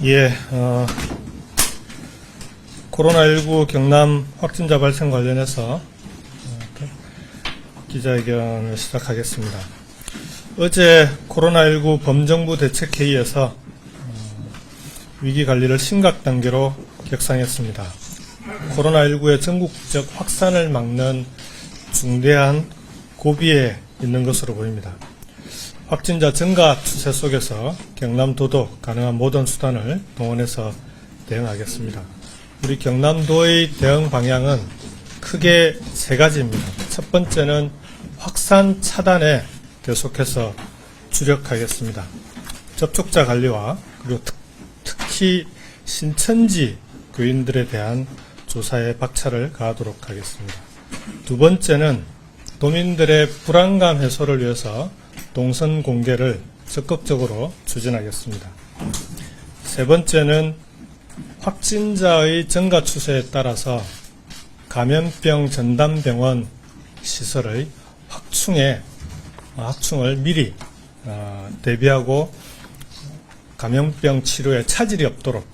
예, 코로나19 경남 확진자 발생 관련해서 기자회견을 시작하겠습니다. 어제 코로나19 범정부 대책회의에서 위기관리를 심각 단계로 격상했습니다. 코로나19의 전국적 확산을 막는 중대한 고비에 있는 것으로 보입니다. 확진자 증가 추세 속에서 경남도도 가능한 모든 수단을 동원해서 대응하겠습니다. 우리 경남도의 대응 방향은 크게 세 가지입니다. 첫 번째는 확산 차단에 계속해서 주력하겠습니다. 접촉자 관리와 그리고 특히 신천지 교인들에 대한 조사에 박차를 가하도록 하겠습니다. 두 번째는 도민들의 불안감 해소를 위해서 동선 공개를 적극적으로 추진하겠습니다. 세 번째는 확진자의 증가 추세에 따라서 감염병 전담병원 시설의 확충을 미리 대비하고 감염병 치료에 차질이 없도록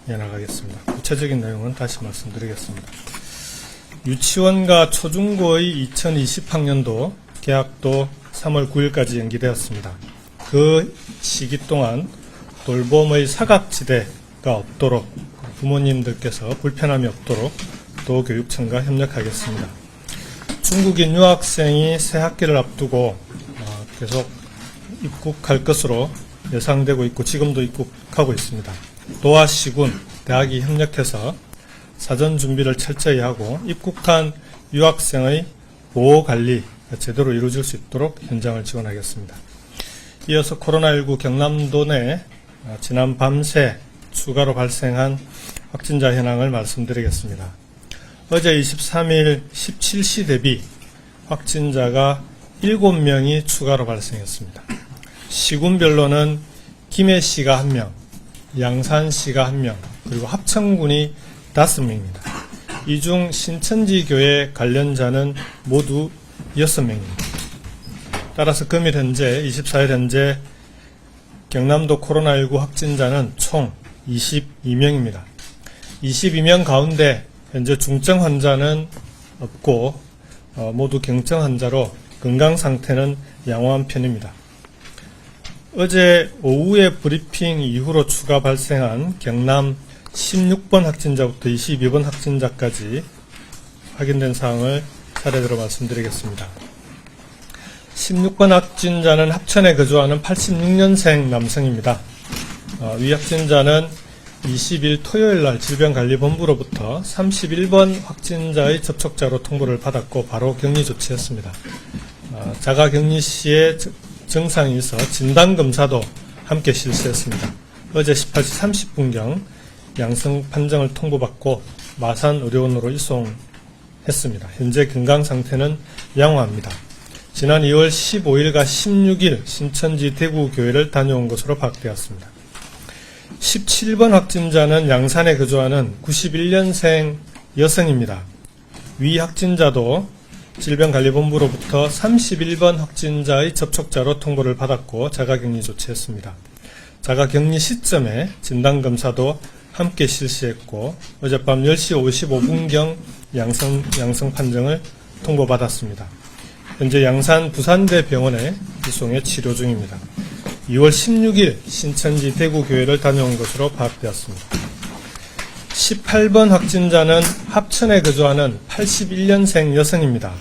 해나가겠습니다. 구체적인 내용은 다시 말씀드리겠습니다. 유치원과 초중고의 2020학년도 개학도 3월 9일까지 연기되었습니다. 그 시기 동안 돌봄의 사각지대가 없도록 부모님들께서 불편함이 없도록 도교육청과 협력하겠습니다. 중국인 유학생이 새 학기를 앞두고 계속 입국할 것으로 예상되고 있고 지금도 입국하고 있습니다. 도와 시군, 대학이 협력해서 사전 준비를 철저히 하고 입국한 유학생의 보호관리 제대로 이루어질 수 있도록 현장을 지원하겠습니다. 이어서 코로나19 경남도 내 지난 밤새 추가로 발생한 확진자 현황을 말씀드리겠습니다. 어제 23일 17시 대비 확진자가 7명이 추가로 발생했습니다. 시군별로는 김해시가 1명, 양산시가 1명, 그리고 합천군이 5명입니다. 이 중 신천지교회 관련자는 모두 6명입니다. 따라서 금일 현재 24일 현재 경남도 코로나19 확진자는 총 22명입니다. 22명 가운데 현재 중증 환자는 없고 모두 경증 환자로 건강 상태는 양호한 편입니다. 어제 오후에 브리핑 이후로 추가 발생한 경남 16번 확진자부터 22번 확진자까지 확인된 사항을 차례대로 말씀드리겠습니다. 16번 확진자는 합천에 거주하는 86년생 남성입니다. 위 확진자는 20일 토요일날 질병관리본부로부터 31번 확진자의 접촉자로 통보를 받았고 바로 격리 조치했습니다. 자가격리 시에 증상이 있어 진단검사도 함께 실시했습니다. 어제 18시 30분경 양성 판정을 통보받고 마산의료원으로 이송했습니다. 현재 건강 상태는 양호합니다. 지난 2월 15일과 16일 신천지 대구교회를 다녀온 것으로 파악되었습니다. 17번 확진자는 양산에 거주하는 91년생 여성입니다. 위 확진자도 질병관리본부로부터 31번 확진자의 접촉자로 통보를 받았고 자가격리 조치했습니다. 자가격리 시점에 진단검사도 함께 실시했고 어젯밤 10시 55분경 양성 판정을 통보받았습니다. 현재 양산 부산대 병원에 이송해 치료 중입니다. 2월 16일 신천지 대구교회를 다녀온 것으로 파악되었습니다. 18번 확진자는 합천에 거주하는 81년생 여성입니다.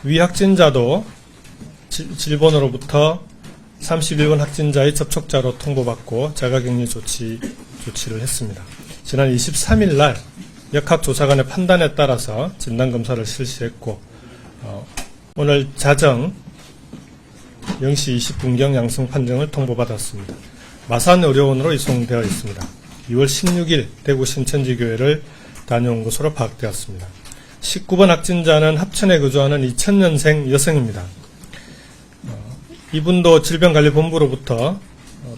위 확진자도 질본으로부터 31번 확진자의 접촉자로 통보받고 자가격리 조치를 했습니다. 지난 23일 날 역학조사관의 판단에 따라서 진단검사를 실시했고 오늘 자정 0시 20분경 양성 판정을 통보받았습니다. 마산의료원으로 이송되어 있습니다. 2월 16일 대구 신천지교회를 다녀온 것으로 파악되었습니다. 19번 확진자는 합천에 거주하는 2000년생 여성입니다. 이분도 질병관리본부로부터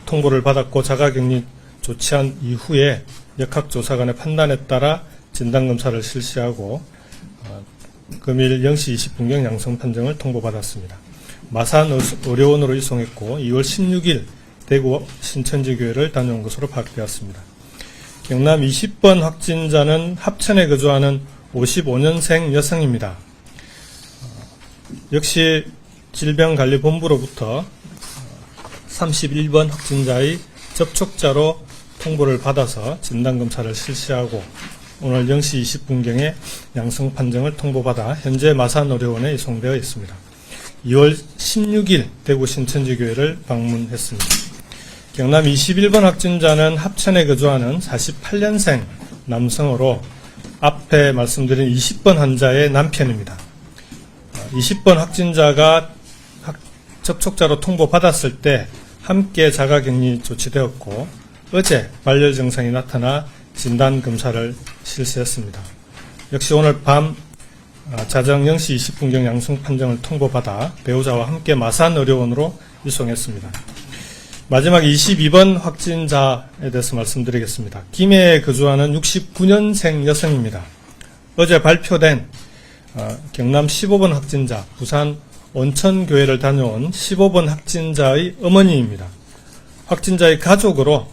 통보를 받았고 자가격리 조치한 이후에 역학조사관의 판단에 따라 진단검사를 실시하고 금일 0시 20분경 양성 판정을 통보받았습니다. 마산 의료원으로 이송했고 2월 16일 대구 신천지 교회를 다녀온 것으로 파악되었습니다. 경남 20번 확진자는 합천에 거주하는 55년생 여성입니다. 역시 질병관리본부로부터 31번 확진자의 접촉자로 통보를 받아서 진단검사를 실시하고 오늘 0시 20분경에 양성 판정을 통보받아 현재 마산의료원에 이송되어 있습니다. 2월 16일 대구 신천지교회를 방문했습니다. 경남 21번 확진자는 합천에 거주하는 48년생 남성으로 앞에 말씀드린 20번 환자의 남편입니다. 20번 확진자가 접촉자로 통보받았을 때 함께 자가격리 조치되었고 어제 발열 증상이 나타나 진단검사를 실시했습니다. 역시 오늘 밤 자정 0시 20분경 양성 판정을 통보받아 배우자와 함께 마산의료원으로 이송했습니다. 마지막 22번 확진자에 대해서 말씀드리겠습니다. 김해에 거주하는 69년생 여성입니다. 어제 발표된 경남 15번 확진자, 부산 온천교회를 다녀온 15번 확진자의 어머니입니다. 확진자의 가족으로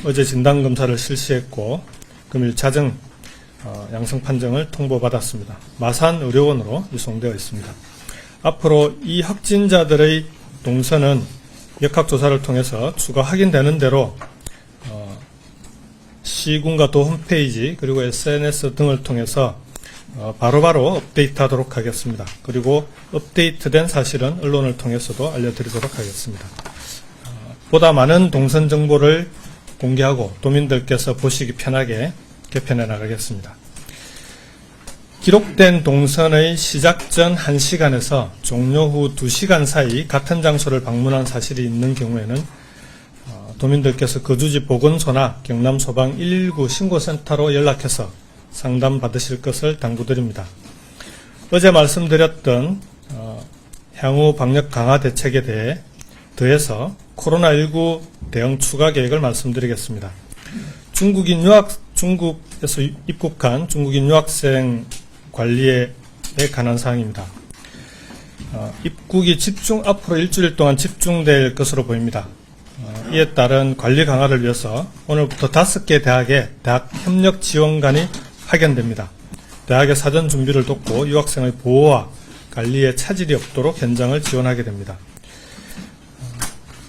어제 진단검사를 실시했고 금일 자정 양성 판정을 통보받았습니다. 마산의료원으로 이송되어 있습니다. 앞으로 이 확진자들의 동선은 역학조사를 통해서 추가 확인되는 대로 시군과 도 홈페이지 그리고 SNS 등을 통해서 바로바로 업데이트하도록 하겠습니다. 그리고 업데이트된 사실은 언론을 통해서도 알려드리도록 하겠습니다. 보다 많은 동선 정보를 공개하고 도민들께서 보시기 편하게 개편해 나가겠습니다. 기록된 동선의 시작 전 1시간에서 종료 후 2시간 사이 같은 장소를 방문한 사실이 있는 경우에는 도민들께서 거주지 보건소나 경남소방 119 신고센터로 연락해서 상담 받으실 것을 당부드립니다. 어제 말씀드렸던 향후 방역 강화 대책에 더해서 코로나19 대응 추가 계획을 말씀드리겠습니다. 중국에서 입국한 중국인 유학생 관리에 관한 사항입니다. 입국이 앞으로 일주일 동안 집중될 것으로 보입니다. 이에 따른 관리 강화를 위해서 오늘부터 5개 대학에 대학 협력 지원관이 파견됩니다. 대학의 사전 준비를 돕고 유학생의 보호와 관리에 차질이 없도록 현장을 지원하게 됩니다.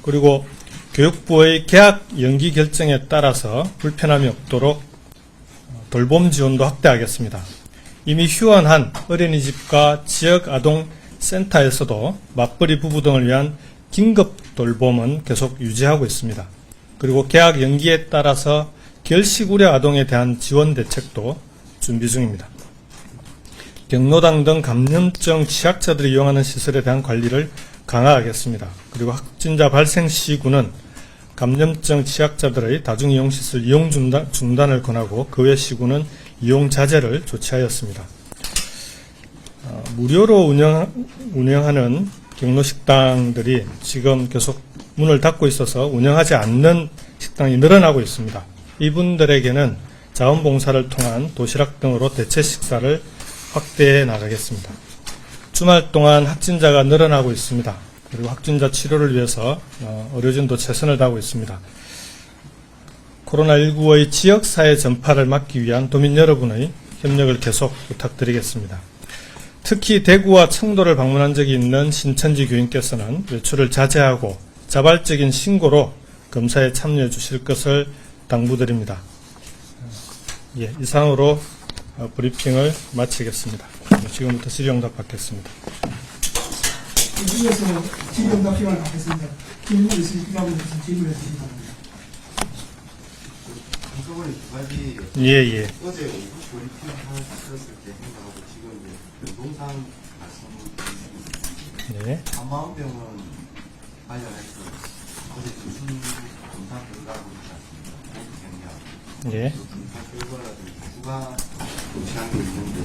그리고 교육부의 개학 연기 결정에 따라서 불편함이 없도록 돌봄 지원도 확대하겠습니다. 이미 휴원한 어린이집과 지역 아동센터에서도 맞벌이 부부 등을 위한 긴급 돌봄은 계속 유지하고 있습니다. 그리고 개학 연기에 따라서 결식 우려 아동에 대한 지원 대책도 준비 중입니다. 경로당 등 감염증 취약자들이 이용하는 시설에 대한 관리를 강화하겠습니다. 그리고 확진자 발생 시군은 감염증 취약자들의 다중이용시설 이용 중단을 권하고 그 외 시군은 이용 자제를 조치하였습니다. 무료로 운영하는 경로식당들이 지금 계속 문을 닫고 있어서 운영하지 않는 식당이 늘어나고 있습니다. 이분들에게는 자원봉사를 통한 도시락 등으로 대체 식사를 확대해 나가겠습니다. 주말 동안 확진자가 늘어나고 있습니다. 그리고 확진자 치료를 위해서 의료진도 최선을 다하고 있습니다. 코로나19의 지역사회 전파를 막기 위한 도민 여러분의 협력을 계속 부탁드리겠습니다. 특히 대구와 청도를 방문한 적이 있는 신천지 교인께서는 외출을 자제하고 자발적인 신고로 검사에 참여해 주실 것을 당부드립니다. 이상으로 브리핑을 마치겠습니다. 지금부터 질의응답 받겠습니다. 이중에서 질의응답 시간을 갖겠습니다. 질문 있으시면 질문해 주시기 바랍니다. 한꺼번에 두 가지 예. 어제 오후 브리핑 하셨을 때 생각하고 지금 동상 말씀드리겠습니다. 네. 한마음병원 관련해서 어제 무슨 검사 결과가 있지 않습니까? 예. 검사 결과라든지 추가 조치한 게 있는데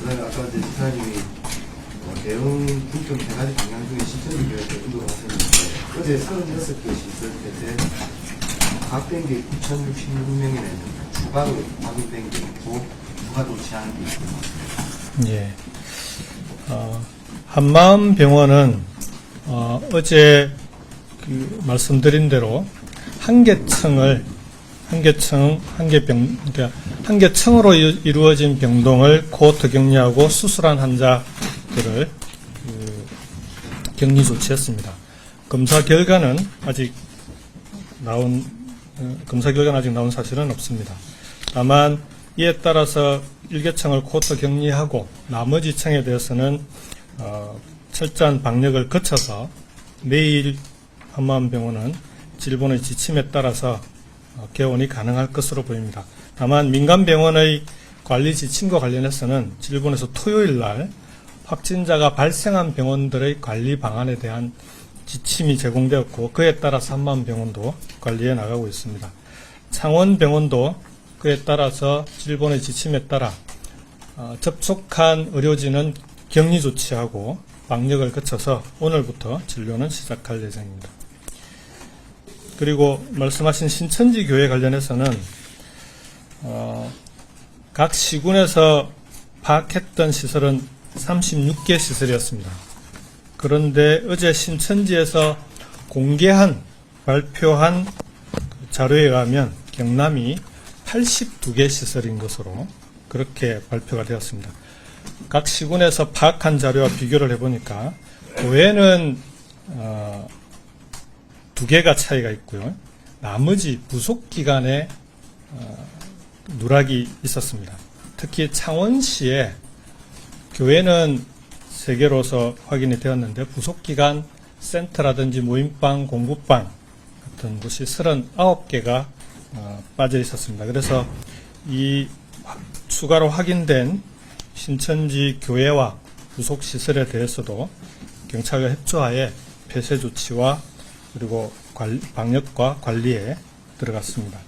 그다음에 아까 이제 지사님이 대응 중점 세 가지 방향 중에 신천지교회에서 인도를 하셨는데 어제 36개 시설 때 확대된 게 9,066명이나 있는데 추가로 확인된 게 있고 추가 조치한 게 있고 예. 한마음병원은 어제 말씀드린 대로 한 개청으로 이루어진 병동을 코호트 격리하고 수술한 환자들을 격리 조치했습니다. 검사 결과는 아직 나온 사실은 없습니다. 다만 이에 따라서 1개청을 코호트 격리하고 나머지 청에 대해서는 철저한 방역을 거쳐서 내일 한마음병원은 질본의 지침에 따라서 개원이 가능할 것으로 보입니다. 다만 민간병원의 관리 지침과 관련해서는 질본에서 토요일 날 확진자가 발생한 병원들의 관리 방안에 대한 지침이 제공되었고 그에 따라서 한마음병원도 관리해 나가고 있습니다. 창원병원도 그에 따라서 질본의 지침에 따라 접촉한 의료진은 격리 조치하고 방역을 거쳐서 오늘부터 진료는 시작할 예정입니다. 그리고 말씀하신 신천지 교회 관련해서는 각 시군에서 파악했던 시설은 36개 시설이었습니다. 그런데 어제 신천지에서 발표한 자료에 의하면 경남이 82개 시설인 것으로 그렇게 발표가 되었습니다. 각 시군에서 파악한 자료와 비교를 해보니까 교회는 2개가 차이가 있고요. 나머지 부속기관에 누락이 있었습니다. 특히 창원시에 교회는 3개로서 확인이 되었는데 부속기관 센터라든지 모임방, 공부방 같은 곳이 39개가 빠져 있었습니다. 그래서 이 추가로 확인된 신천지 교회와 부속시설에 대해서도 경찰과 협조하에 폐쇄 조치와 그리고 방역과 관리에 들어갔습니다.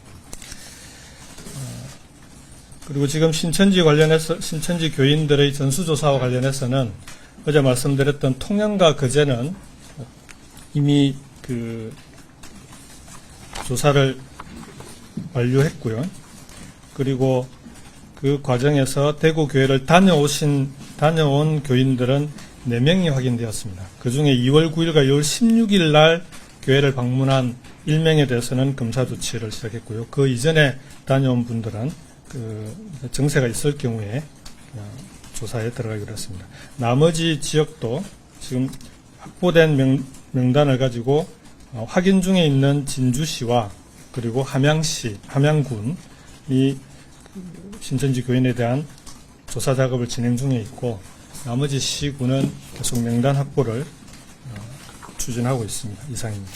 그리고 지금 신천지 교인들의 전수조사와 관련해서는 어제 말씀드렸던 통영과 거제는 이미 조사를 완료했고요. 그리고 그 과정에서 대구 교회를 다녀온 교인들은 4명이 확인되었습니다. 그 중에 2월 9일과 2월 16일 날 교회를 방문한 1명에 대해서는 검사 조치를 시작했고요. 그 이전에 다녀온 분들은 증세가 있을 경우에 조사에 들어가기로 했습니다. 나머지 지역도 지금 확보된 명단을 가지고 확인 중에 있는 진주시와 그리고 함양군이 신천지 교인에 대한 조사 작업을 진행 중에 있고 나머지 시군은 계속 명단 확보를 추진하고 있습니다. 이상입니다.